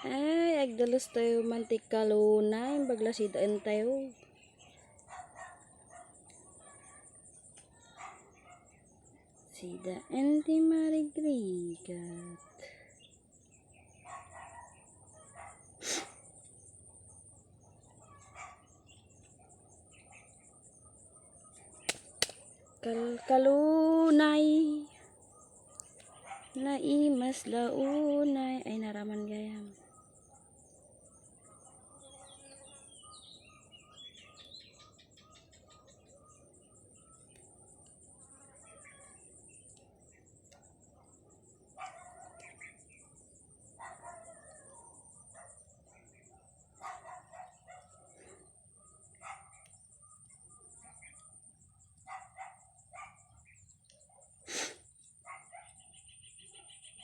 Ay, agdalos tayo mantik kalunay, baglasidaan tayo. Sidaan ti marigrigat. Kalunay. Naimas launay. Ay, naraman gayam.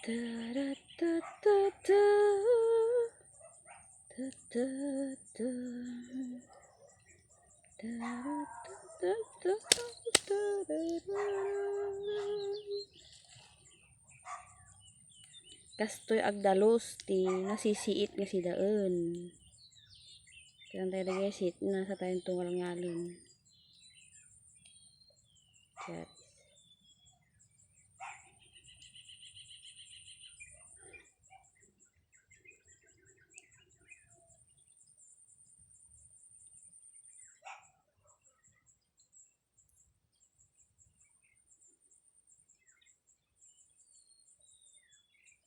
Ta-da-ta-ta-ta. Ta-ta-ta. Kastoy agdalos ti nasisiit nga si daan. Kaya tayo nag-isit na sa tayong tungal ngalon. Chat.